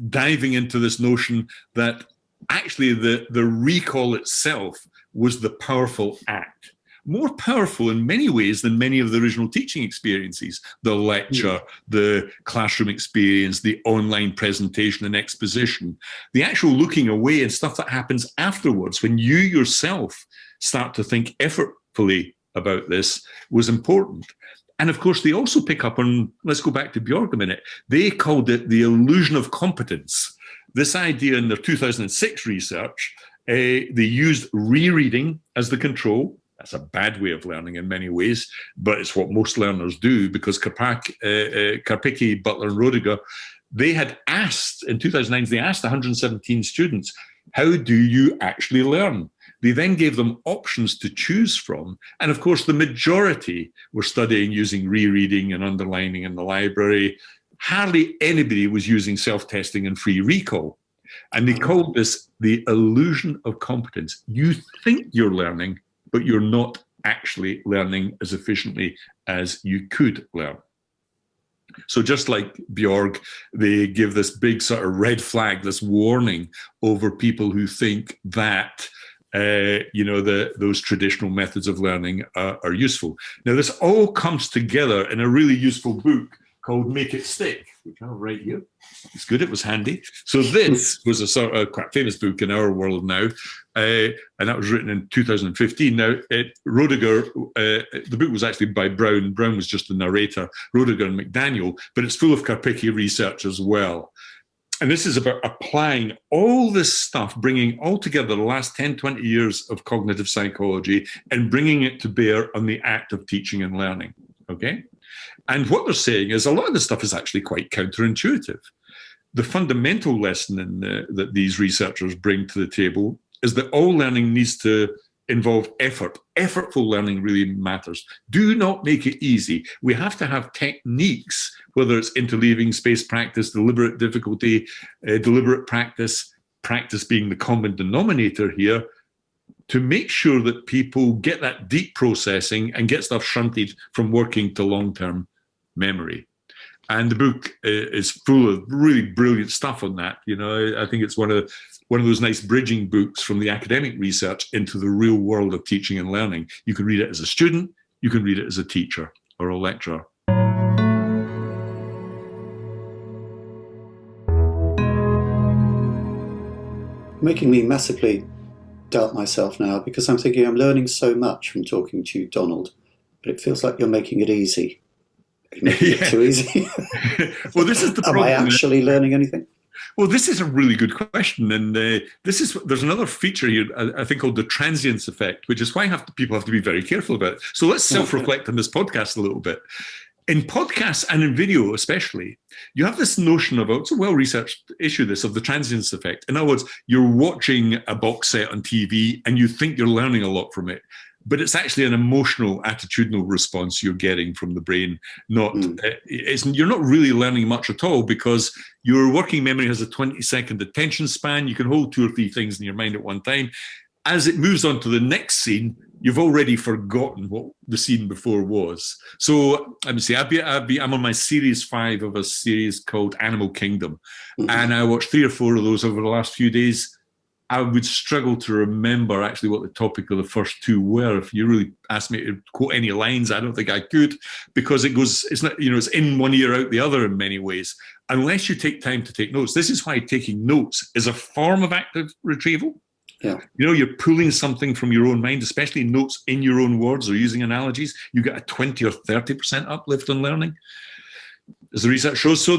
diving into this notion that actually the recall itself was the powerful act. More powerful in many ways than many of the original teaching experiences, the lecture, the classroom experience, the online presentation and exposition, the actual looking away and stuff that happens afterwards when you yourself start to think effortfully about this was important. And of course, they also pick up on, let's go back to Bjork a minute, they called it the illusion of competence. This idea in their 2006 research, they used rereading as the control. That's a bad way of learning in many ways, but it's what most learners do, because Karpicke, Butler, and Roediger, they had asked, in 2009, they asked 117 students, how do you actually learn? They then gave them options to choose from. And of course, the majority were studying using rereading and underlining in the library. Hardly anybody was using self-testing and free recall. And they called this the illusion of competence. You think you're learning, but you're not actually learning as efficiently as you could learn. So just like Bjork, they give this big sort of red flag, this warning over people who think that those traditional methods of learning are useful. Now, this all comes together in a really useful book called Make It Stick, which I'll write here. It's good, it was handy. So this was a sort of quite famous book in our world now, and that was written in 2015. Now, Roediger, the book was actually by Brown. Brown was just the narrator, Roediger and McDaniel, but it's full of Karpicke research as well. And this is about applying all this stuff, bringing all together the last 10, 20 years of cognitive psychology and bringing it to bear on the act of teaching and learning, okay? And what they're saying is a lot of this stuff is actually quite counterintuitive. The fundamental lesson that these researchers bring to the table is that all learning needs to involve effort. Effortful learning really matters. Do not make it easy. We have to have techniques, whether it's interleaving, space practice, deliberate difficulty, deliberate practice, practice being the common denominator here, to make sure that people get that deep processing and get stuff shunted from working to long-term memory. And the book is full of really brilliant stuff on that. You know, I think it's one of those nice bridging books from the academic research into the real world of teaching and learning. You can read it as a student, you can read it as a teacher or a lecturer. Making me massively doubt myself now, because I'm thinking I'm learning so much from talking to you, Donald, but it feels like you're making it easy. Making it too easy. Well, this is the problem. Am I actually learning anything? Well, this is a really good question, and there's another feature here I think called the transience effect, which is why people have to be very careful about it. So let's self-reflect on this podcast a little bit. In podcasts and in video especially, you have this notion of, it's a well-researched issue, this, of the transience effect. In other words, you're watching a box set on TV and you think you're learning a lot from it, but it's actually an emotional, attitudinal response you're getting from the brain. You're not really learning much at all, because your working memory has a 20-second attention span. You can hold 2 or 3 things in your mind at one time. As it moves on to the next scene, you've already forgotten what the scene before was. So let me see, I'm on my series 5 of a series called Animal Kingdom. And I watched 3 or 4 of those over the last few days. I would struggle to remember actually what the topic of the first 2 were. If you really asked me to quote any lines, I don't think I could, because it's not, it's in one ear, out the other in many ways, unless you take time to take notes. This is why taking notes is a form of active retrieval. Yeah. You're pulling something from your own mind, especially notes in your own words or using analogies. You get a 20 or 30% uplift on learning, as the research shows. So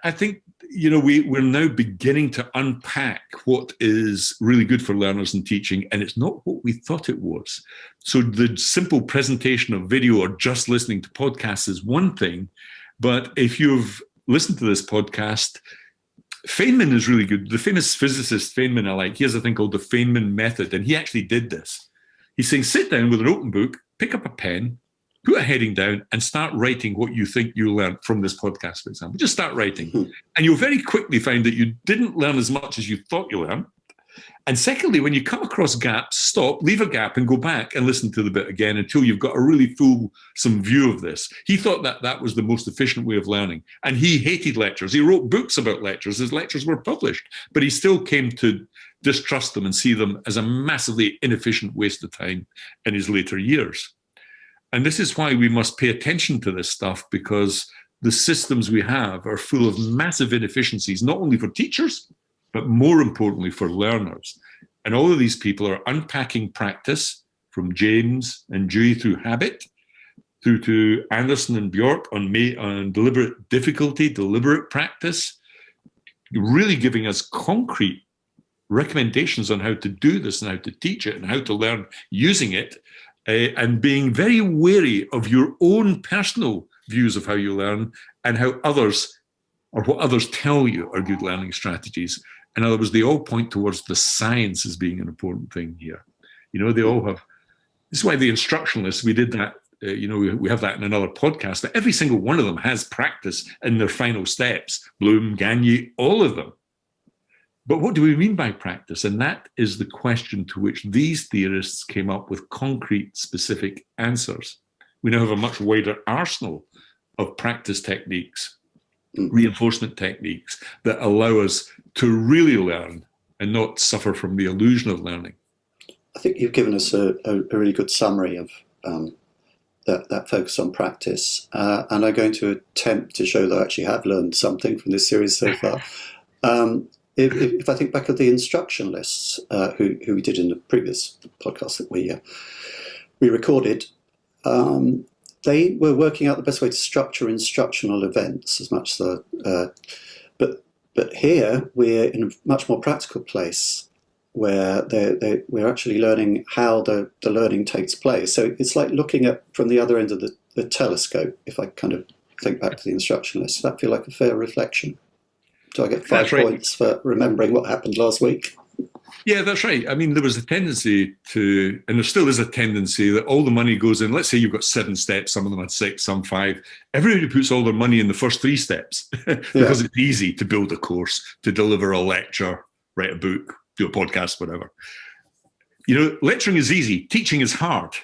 I think, we're now beginning to unpack what is really good for learners and teaching, and it's not what we thought it was. So the simple presentation of video or just listening to podcasts is one thing, but if you've listened to this podcast, Feynman is really good. The famous physicist Feynman I like, he has a thing called the Feynman method, and he actually did this. He's saying, sit down with an open book, pick up a pen, put a heading down, and start writing what you think you learned from this podcast, for example. Just start writing. And you'll very quickly find that you didn't learn as much as you thought you learned. And secondly, when you come across gaps, stop, leave a gap, and go back and listen to the bit again until you've got a really fulsome view of this. He thought that was the most efficient way of learning. And he hated lectures. He wrote books about lectures. His lectures were published, but he still came to distrust them and see them as a massively inefficient waste of time in his later years. And this is why we must pay attention to this stuff, because the systems we have are full of massive inefficiencies, not only for teachers, but more importantly for learners. And all of these people are unpacking practice, from James and Dewey through habit, through to Anderson and Bjork on deliberate difficulty, deliberate practice, really giving us concrete recommendations on how to do this and how to teach it and how to learn using it, and being very wary of your own personal views of how you learn and how others, or what others tell you are good learning strategies. In other words, they all point towards the science as being an important thing here. They all have, this is why the instructionalists, we did that, we have that in another podcast, that every single one of them has practice in their final steps, Bloom, Gagne, all of them. But what do we mean by practice? And that is the question to which these theorists came up with concrete, specific answers. We now have a much wider arsenal of practice techniques, reinforcement techniques that allow us to really learn and not suffer from the illusion of learning. I think you've given us a really good summary of that focus on practice. And I'm going to attempt to show that I actually have learned something from this series so far. If I think back of the instructionalists who we did in the previous podcast that we recorded, they were working out the best way to structure instructional events as much as but here we're in a much more practical place where we're actually learning how the learning takes place. So it's like looking at from the other end of the telescope, if I kind of think back to the instructionalists. Does that feel like a fair reflection? Do I get 5 points for remembering what happened last week? Yeah, that's right. I mean, there was a tendency to, and there still is a tendency, that all the money goes in. Let's say you've got 7 steps, some of them had 6, some 5. Everybody puts all their money in the first 3 steps because it's easy to build a course, to deliver a lecture, write a book, do a podcast, whatever. Lecturing is easy, teaching is hard.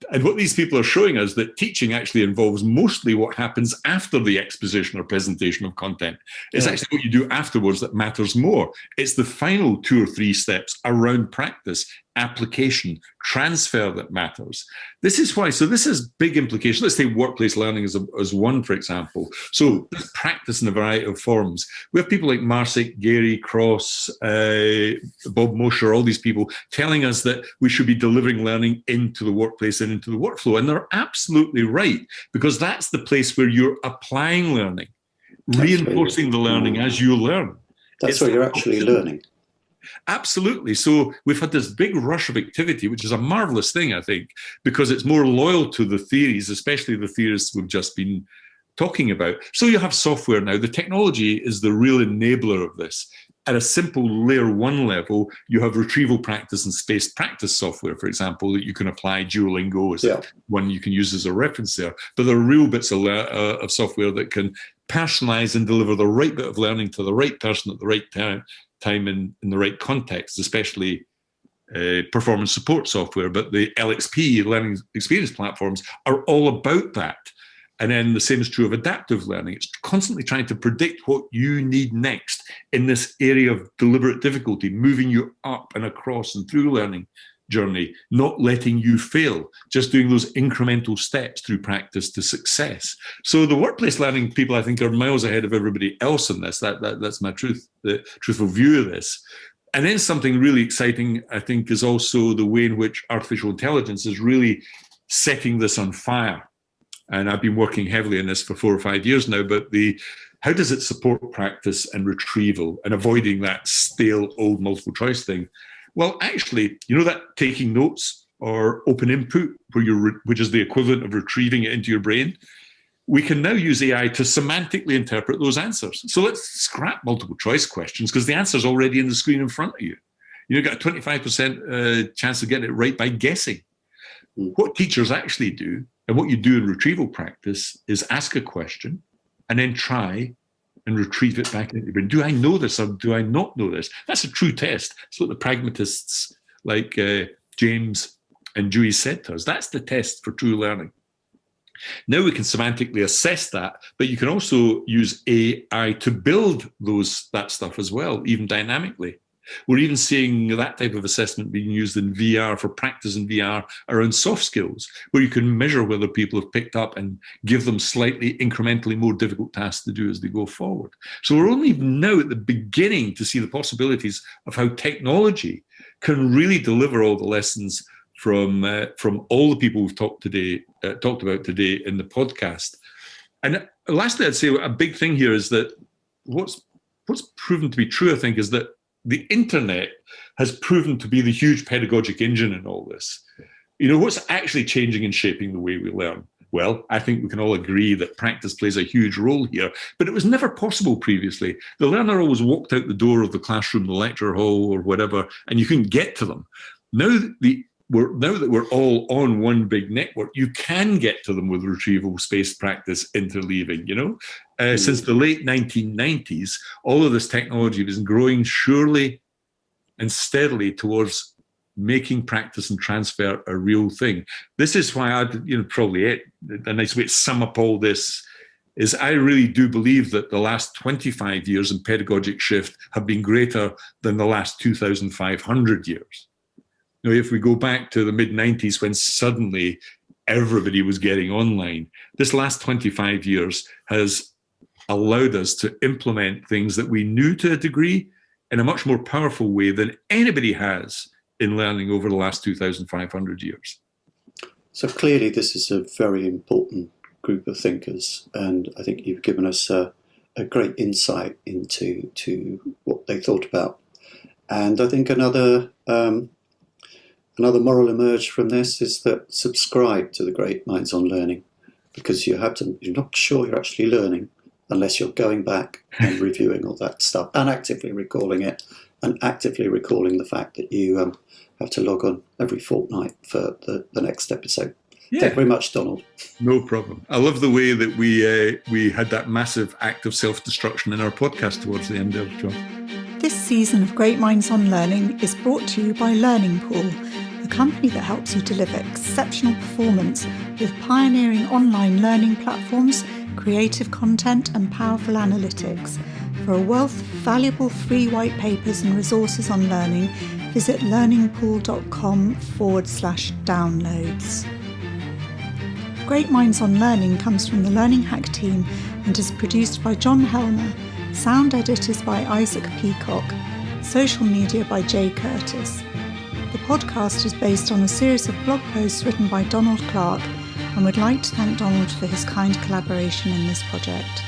And what these people are showing us, that teaching actually involves mostly what happens after the exposition or presentation of content. It's actually what you do afterwards that matters more. It's the final 2 or 3 steps around practice, application, transfer that matters. This is why, so this has big implications. Let's take workplace learning as one, for example. So there's practice in a variety of forms. We have people like Marsick, Gary, Cross, Bob Mosher, all these people telling us that we should be delivering learning into the workplace and into the workflow. And they're absolutely right, because that's the place where you're applying learning, reinforcing the learning as you learn. That's where you're actually learning. Absolutely. So we've had this big rush of activity, which is a marvelous thing, I think, because it's more loyal to the theories, especially the theories we've just been talking about. So you have software now. The technology is the real enabler of this. At a simple layer one level, you have retrieval practice and spaced practice software, for example, that you can apply. Duolingo is one you can use as a reference there. But there are real bits of software that can personalize and deliver the right bit of learning to the right person at the right time in the right context, especially performance support software. But the LXP, learning experience platforms, are all about that. And then the same is true of adaptive learning. It's constantly trying to predict what you need next in this area of deliberate difficulty, moving you up and across and through learning journey, not letting you fail, just doing those incremental steps through practice to success. So the workplace learning people, I think, are miles ahead of everybody else in this. That's my the truthful view of this. And then something really exciting, I think, is also the way in which artificial intelligence is really setting this on fire. And I've been working heavily on this for 4 or 5 years now, but how does it support practice and retrieval and avoiding that stale old multiple choice thing? Well, actually, you know that taking notes or open input, which is the equivalent of retrieving it into your brain? We can now use AI to semantically interpret those answers. So let's scrap multiple choice questions because the answer's already in the screen in front of you. You've got a 25% chance of getting it right by guessing. What teachers actually do, and what you do in retrieval practice, is ask a question and then try and retrieve it back into your brain. Do I know this or do I not know this? That's a true test. That's what the pragmatists like James and Dewey said to us. That's the test for true learning. Now we can semantically assess that, but you can also use AI to build that stuff as well, even dynamically. We're even seeing that type of assessment being used in VR for practice in VR around soft skills, where you can measure whether people have picked up and give them slightly incrementally more difficult tasks to do as they go forward. So we're only now at the beginning to see the possibilities of how technology can really deliver all the lessons from all the people we've talked about today in the podcast. And lastly, I'd say a big thing here is that what's proven to be true, I think, is that the internet has proven to be the huge pedagogic engine in all this. You know, what's actually changing and shaping the way we learn? Well, I think we can all agree that practice plays a huge role here, but it was never possible previously. The learner always walked out the door of the classroom, the lecture hall or whatever, and you couldn't get to them. Now that we're all on one big network, you can get to them with retrieval-spaced practice interleaving, you know? Since the late 1990s, all of this technology has been growing surely and steadily towards making practice and transfer a real thing. This is why probably a nice way to sum up all this is I really do believe that the last 25 years in pedagogic shift have been greater than the last 2,500 years. You know, if we go back to the mid-90s when suddenly everybody was getting online, this last 25 years has allowed us to implement things that we knew to a degree in a much more powerful way than anybody has in learning over the last 2,500 years. So clearly this is a very important group of thinkers, and I think you've given us a great insight into what they thought about. And I think another moral emerge from this is that subscribe to the Great Minds on Learning, because you're not sure you're actually learning unless you're going back and reviewing all that stuff and actively recalling it, and actively recalling the fact that you have to log on every fortnight for the next episode. Yeah. Thank you very much, Donald. No problem. I love the way that we had that massive act of self-destruction in our podcast towards the end of John. This season of Great Minds on Learning is brought to you by Learning Pool, the company that helps you deliver exceptional performance with pioneering online learning platforms, creative content and powerful analytics. For a wealth of valuable free white papers and resources on learning, visit learningpool.com/downloads. Great Minds on Learning comes from the Learning Hack team and is produced by John Helmer, sound editors by Isaac Peacock, social media by Jay Curtis. The podcast is based on a series of blog posts written by Donald Clark, and would like to thank Donald for his kind collaboration in this project.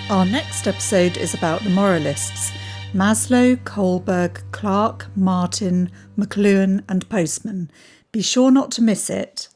Our next episode is about the moralists. Maslow, Kohlberg, Clark, Martin, McLuhan and Postman. Be sure not to miss it.